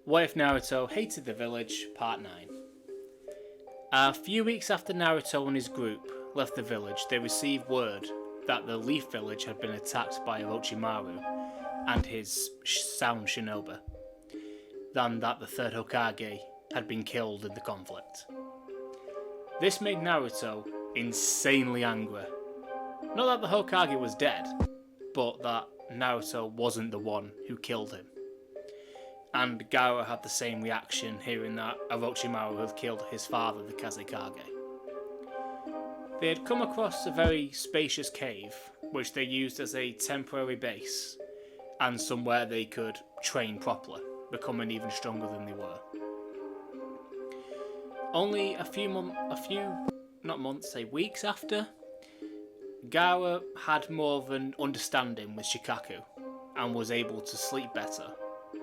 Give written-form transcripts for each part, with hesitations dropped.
What if Naruto hated the village? Part 9. A few weeks after Naruto and his group left the village, they received word that the Leaf Village had been attacked by Orochimaru and his sound shinobi, and that the third Hokage had been killed in the conflict. This made Naruto insanely angry. Not that the Hokage was dead, but that Naruto wasn't the one who killed him. And Gaara had the same reaction hearing that Orochimaru had killed his father, the Kazekage. They had come across a very spacious cave, which they used as a temporary base, and somewhere they could train properly, becoming even stronger than they were. Only weeks after, Gaara had more of an understanding with Shikaku, and was able to sleep better,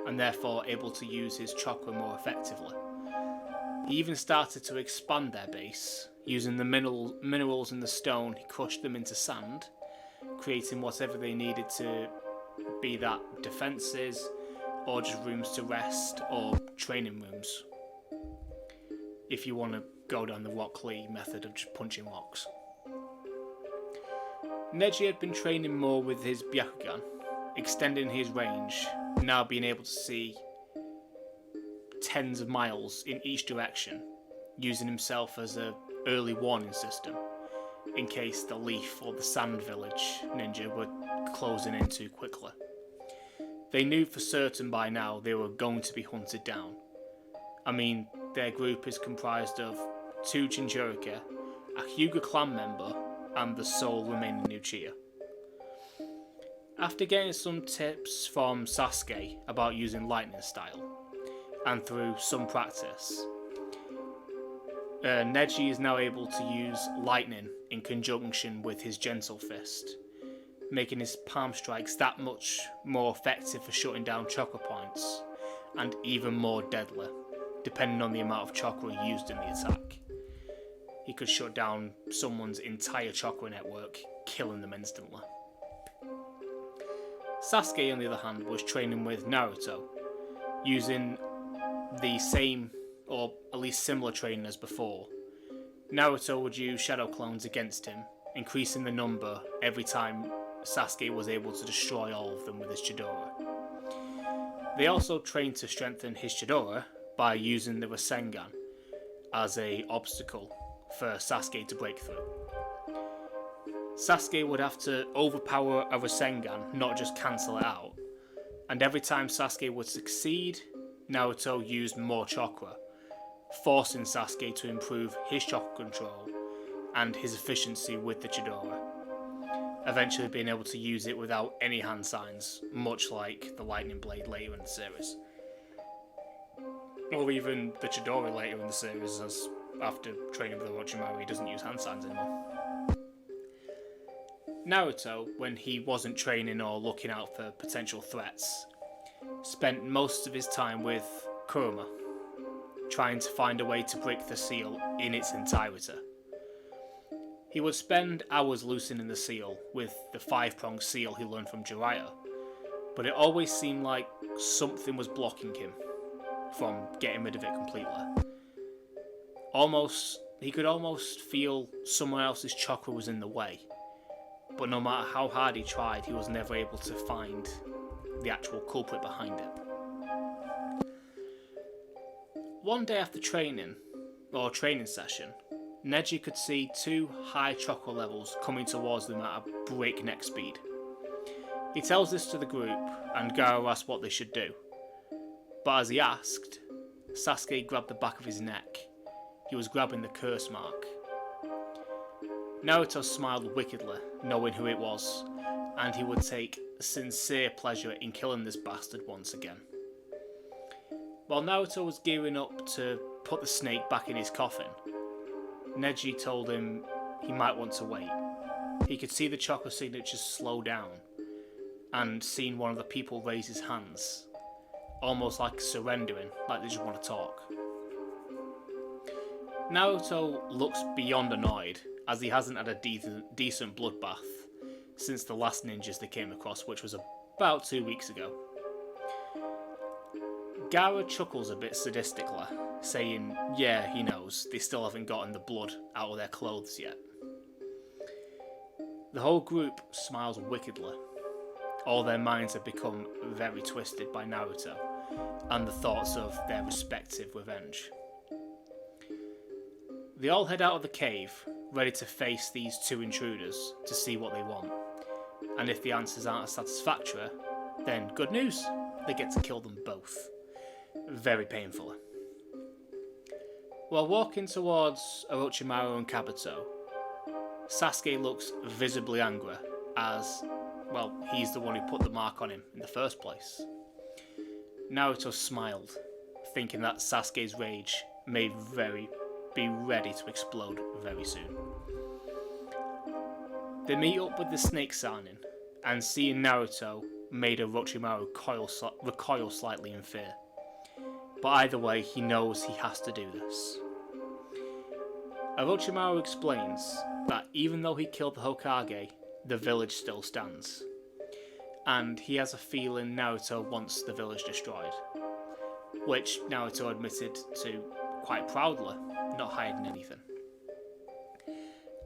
and therefore able to use his chakra more effectively. He even started to expand their base, using the minerals in the stone. He crushed them into sand, creating whatever they needed to be, that defences, or just rooms to rest, or training rooms, if you want to go down the Rock Lee method of just punching rocks. Neji had been training more with his Byakugan, extending his range, now being able to see tens of miles in each direction, using himself as an early warning system in case the Leaf or the Sand Village ninja were closing in too quickly. They knew for certain by now they were going to be hunted down. I mean, their group is comprised of 2 Jinchuriki, a Hyuga clan member, and the sole remaining Uchiha. After getting some tips from Sasuke about using lightning style, and through some practice, Neji is now able to use lightning in conjunction with his gentle fist, making his palm strikes that much more effective for shutting down chakra points, and even more deadly, depending on the amount of chakra used in the attack. He could shut down someone's entire chakra network, killing them instantly. Sasuke, on the other hand, was training with Naruto, using the same, or at least similar training as before. Naruto would use shadow clones against him, increasing the number every time Sasuke was able to destroy all of them with his Chidori. They also trained to strengthen his Chidori by using the Rasengan as an obstacle for Sasuke to break through. Sasuke would have to overpower a Rasengan, not just cancel it out, and every time Sasuke would succeed, Naruto used more chakra, forcing Sasuke to improve his chakra control and his efficiency with the Chidori, eventually being able to use it without any hand signs, much like the Lightning Blade later in the series. Or even the Chidori later in the series, as after training with Orochimaru, he doesn't use hand signs anymore. Naruto, when he wasn't training or looking out for potential threats, spent most of his time with Kurama, trying to find a way to break the seal in its entirety. He would spend hours loosening the seal with the 5-pronged seal he learned from Jiraiya, but it always seemed like something was blocking him from getting rid of it completely. He could almost feel someone else's chakra was in the way, but no matter how hard he tried, he was never able to find the actual culprit behind it. One day after training session, Neji could see 2 high chakra levels coming towards them at a breakneck speed. He tells this to the group, and Gaara asks what they should do. But as he asked, Sasuke grabbed the back of his neck. He was grabbing the curse mark. Naruto smiled wickedly, knowing who it was, and he would take sincere pleasure in killing this bastard once again. While Naruto was gearing up to put the snake back in his coffin, Neji told him he might want to wait. He could see the chakra signatures slow down, and seeing one of the people raise his hands, almost like surrendering, like they just want to talk. Naruto looks beyond annoyed, as he hasn't had a decent bloodbath since the last ninjas they came across, which was about 2 weeks ago. Gaara chuckles a bit sadistically, saying, yeah, he knows, they still haven't gotten the blood out of their clothes yet. The whole group smiles wickedly. All their minds have become very twisted by Naruto and the thoughts of their respective revenge. They all head out of the cave, ready to face these two intruders to see what they want. And if the answers aren't satisfactory, then good news, they get to kill them both. Very painfully. While walking towards Orochimaru and Kabuto, Sasuke looks visibly angry as, well, he's the one who put the mark on him in the first place. Naruto smiled, thinking that Sasuke's rage may be ready to explode very soon. They meet up with the Snake Sanin, and seeing Naruto made Orochimaru recoil slightly in fear. But either way, he knows he has to do this. Orochimaru explains that even though he killed the Hokage, the village still stands. And he has a feeling Naruto wants the village destroyed. Which Naruto admitted to quite proudly, not hiding anything.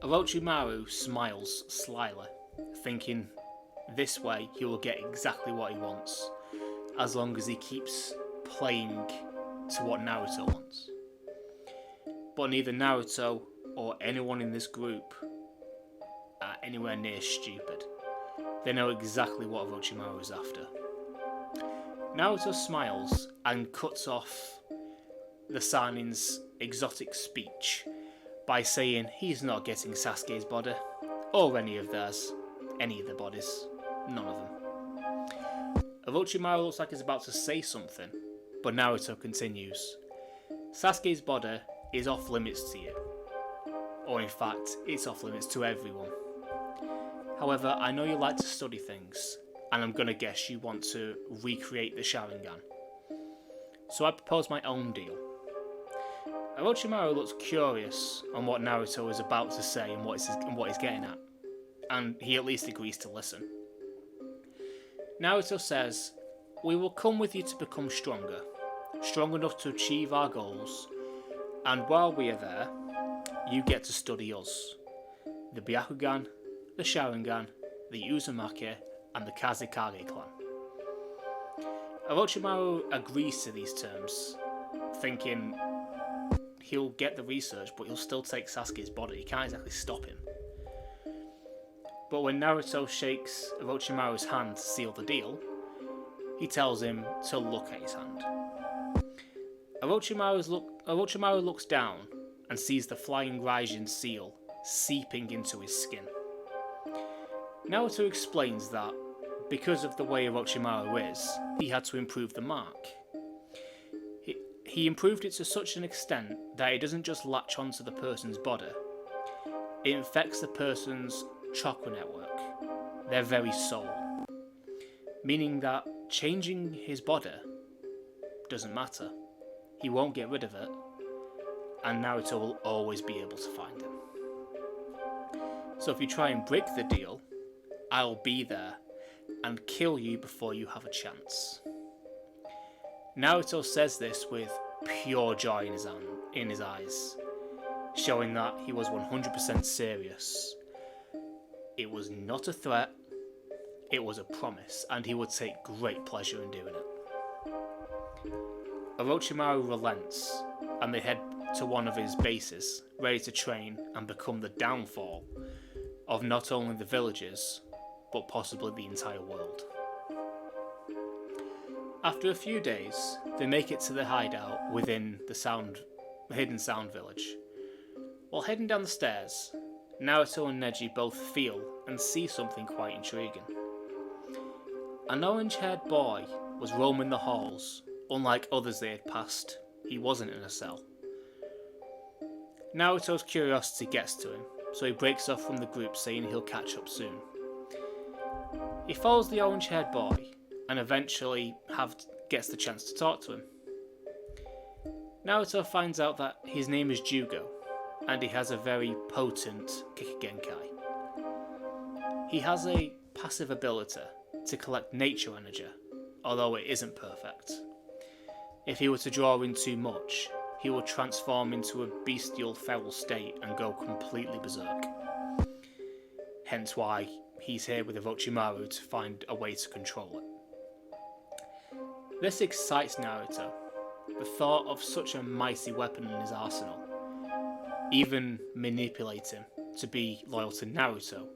Orochimaru smiles slyly, thinking this way he will get exactly what he wants, as long as he keeps playing to what Naruto wants. But neither Naruto or anyone in this group are anywhere near stupid. They know exactly what Orochimaru is after. Naruto smiles and cuts off the Sanin's exotic speech by saying he's not getting Sasuke's body, or any of theirs, any of the bodies, none of them. Orochimaru looks like he's about to say something, but Naruto continues. Sasuke's body is off limits to you, or in fact, it's off limits to everyone. However, I know you like to study things, and I'm gonna guess you want to recreate the Sharingan. So I propose my own deal. Orochimaru looks curious on what Naruto is about to say and what he's getting at, and he at least agrees to listen. Naruto says, we will come with you to become stronger, strong enough to achieve our goals, and while we are there, you get to study us. The Byakugan, the Sharingan, the Uzumaki, and the Kazekage clan. Orochimaru agrees to these terms, thinking he'll get the research, but he'll still take Sasuke's body. He can't exactly stop him. But when Naruto shakes Orochimaru's hand to seal the deal, he tells him to look at his hand. Orochimaru looks down and sees the flying Raijin seal seeping into his skin. Naruto explains that because of the way Orochimaru is, he had to improve the mark. He improved it to such an extent that it doesn't just latch onto the person's body, it infects the person's chakra network, their very soul. Meaning that changing his body doesn't matter. He won't get rid of it, and Naruto will always be able to find him. So if you try and break the deal, I'll be there and kill you before you have a chance. Naruto says this with pure joy in his eyes, showing that he was 100% serious. It was not a threat, it was a promise, and he would take great pleasure in doing it. Orochimaru relents, and they head to one of his bases, ready to train and become the downfall of not only the villages, but possibly the entire world. After a few days, they make it to the hideout within the hidden sound village. While heading down the stairs, Naruto and Neji both feel and see something quite intriguing. An orange-haired boy was roaming the halls. Unlike others they had passed, he wasn't in a cell. Naruto's curiosity gets to him, so he breaks off from the group saying he'll catch up soon. He follows the orange-haired boy and eventually gets the chance to talk to him. Naruto finds out that his name is Jugo, and he has a very potent Kikigenkai. He has a passive ability to collect nature energy, although it isn't perfect. If he were to draw in too much, he would transform into a bestial feral state and go completely berserk. Hence why he's here with Orochimaru to find a way to control it. This excites Naruto, the thought of such a mighty weapon in his arsenal. Even manipulate him to be loyal to Naruto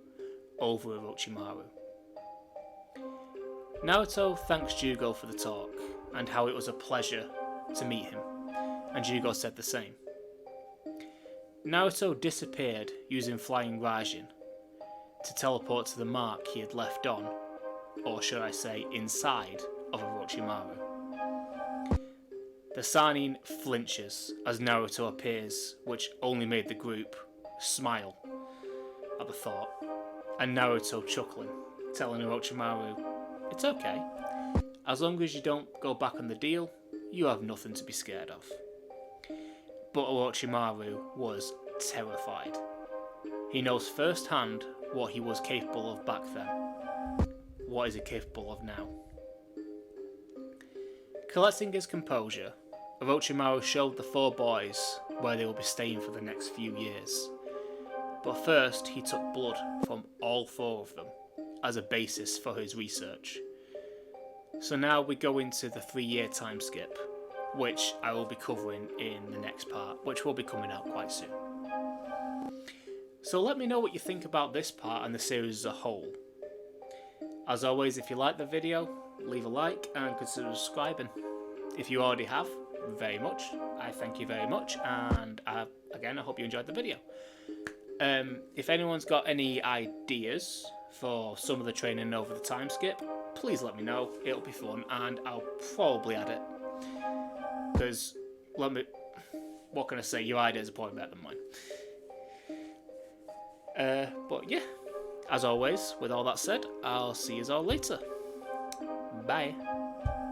over Orochimaru. Naruto thanks Jugo for the talk and how it was a pleasure to meet him, and Jugo said the same. Naruto disappeared using Flying Raijin to teleport to the mark he had left on, or should I say inside, of Orochimaru. The Sannin flinches as Naruto appears, which only made the group smile at the thought, and Naruto chuckling, telling Orochimaru, "It's okay. As long as you don't go back on the deal, you have nothing to be scared of." But Orochimaru was terrified. He knows firsthand what he was capable of back then. What is he capable of now? Collecting his composure, Orochimaru showed the four boys where they will be staying for the next few years. But first he took blood from all four of them as a basis for his research. So now we go into the 3-year time skip, which I will be covering in the next part, which will be coming out quite soon. So let me know what you think about this part and the series as a whole. As always, if you like the video, leave a like and consider subscribing. If you already have, very much, I thank you very much, and again, I hope you enjoyed the video. If anyone's got any ideas for some of the training over the time skip, please let me know. It'll be fun, and I'll probably add it. Because, what can I say, your ideas are probably better than mine. But yeah, as always, with all that said, I'll see you all later. Bye.